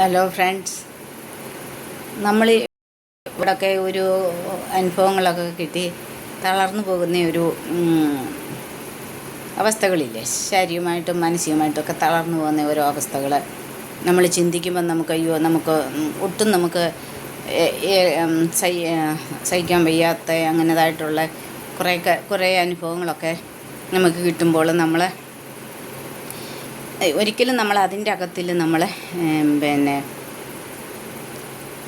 Hello friends, നമ്മൾ ഇവിടെയൊക്കെ ഒരു അനുഭവങ്ങളൊക്കെ കിട്ടി തളർന്നു പോകുന്ന ഒരു അവസ്ഥകളില്ലേ, ശാരീരികമായിട്ടും മാനസികമായിട്ടൊക്കെ തളർന്നു പോകുന്ന ഓരോ അവസ്ഥകൾ നമ്മൾ ചിന്തിക്കുമ്പോൾ നമുക്ക് നമുക്ക് ഒട്ടും നമുക്ക് സഹിക്കാൻ വയ്യാത്ത അങ്ങനതായിട്ടുള്ള കുറേ അനുഭവങ്ങളൊക്കെ നമുക്ക് കിട്ടുമ്പോൾ നമ്മൾ ഒരിക്കലും നമ്മൾ അതിൻ്റെ അകത്തിൽ നമ്മൾ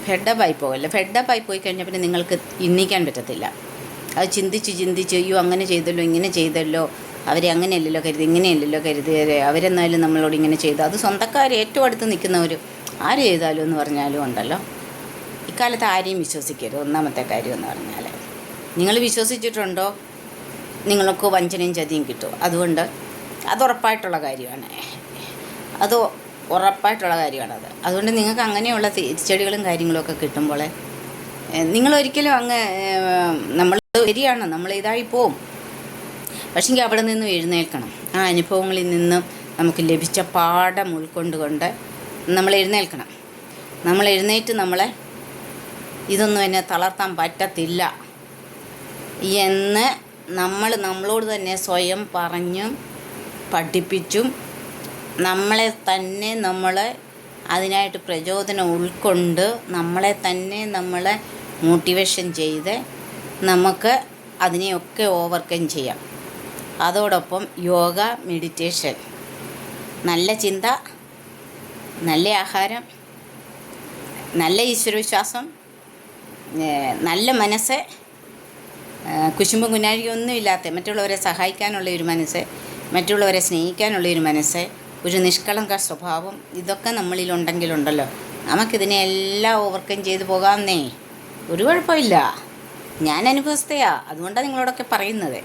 ഫെഡപ്പായി പോകല്ല. ഫെഡപ്പായി പോയി കഴിഞ്ഞാൽ പിന്നെ നിങ്ങൾക്ക് ഇന്നിക്കാൻ പറ്റത്തില്ല. അത് ചിന്തിച്ച് അയ്യോ അങ്ങനെ ചെയ്തല്ലോ, ഇങ്ങനെ ചെയ്തല്ലോ, അവരെ അങ്ങനെയല്ലല്ലോ കരുതി, ഇങ്ങനെയല്ലല്ലോ കരുതി, അവരെന്നാലും നമ്മളോട് ഇങ്ങനെ ചെയ്തു. അത് സ്വന്തക്കാർ ഏറ്റവും അടുത്ത് നിൽക്കുന്നവർ ആര് ചെയ്താലും എന്ന് പറഞ്ഞാലും ഉണ്ടല്ലോ, ഇക്കാലത്ത് ആരെയും വിശ്വസിക്കരുത്. ഒന്നാമത്തെ കാര്യം എന്ന് പറഞ്ഞാൽ, നിങ്ങൾ വിശ്വസിച്ചിട്ടുണ്ടോ നിങ്ങൾക്ക് വഞ്ചനയും ചതിയും കിട്ടും. അതുകൊണ്ട് അത് ഉറപ്പായിട്ടുള്ള കാര്യമാണ്. അതുകൊണ്ട് നിങ്ങൾക്ക് അങ്ങനെയുള്ള തിരിച്ചടികളും കാര്യങ്ങളൊക്കെ കിട്ടുമ്പോൾ നിങ്ങളൊരിക്കലും നമ്മൾ ശരിയാണ്, നമ്മൾ ഇതായി പോവും. പക്ഷേങ്കിൽ അവിടെ നിന്നും എഴുന്നേൽക്കണം. ആ അനുഭവങ്ങളിൽ നിന്നും നമുക്ക് ലഭിച്ച പാഠം ഉൾക്കൊണ്ടുകൊണ്ട് നമ്മൾ എഴുന്നേൽക്കണം. നമ്മൾ എഴുന്നേറ്റ് ഇതൊന്നും എന്നെ തളർത്താൻ പറ്റത്തില്ല എന്ന് നമ്മളോട് തന്നെ സ്വയം പറഞ്ഞും പഠിപ്പിച്ചും നമ്മളെ തന്നെ അതിനായിട്ട് പ്രചോദനം ഉൾക്കൊണ്ട് നമ്മളെ തന്നെ മോട്ടിവേഷൻ ചെയ്ത് നമുക്ക് അതിനെയൊക്കെ ഓവർകം ചെയ്യാം. അതോടൊപ്പം യോഗ, മെഡിറ്റേഷൻ, നല്ല ചിന്ത, നല്ല ആഹാരം, നല്ല ഈശ്വരവിശ്വാസം, നല്ല മനസ്സ്, കുശുമ്പും കുനാഴിയൊന്നും ഇല്ലാത്ത മറ്റുള്ളവരെ സഹായിക്കാനുള്ള ഒരു മനസ്സ്, മറ്റുള്ളവരെ സ്നേഹിക്കാനുള്ളൊരു മനസ്സ്, ഒരു നിഷ്കളങ്ക സ്വഭാവം, ഇതൊക്കെ നമ്മളിലുണ്ടെങ്കിലുണ്ടല്ലോ നമുക്കിതിനെല്ലാം ഓവർകം ചെയ്ത് പോകാമെന്നേ. ഒരു കുഴപ്പമില്ല. ഞാൻ അനുഭവസ്ഥയാണ്, അതുകൊണ്ടാണ് നിങ്ങളോടൊക്കെ പറയുന്നത്.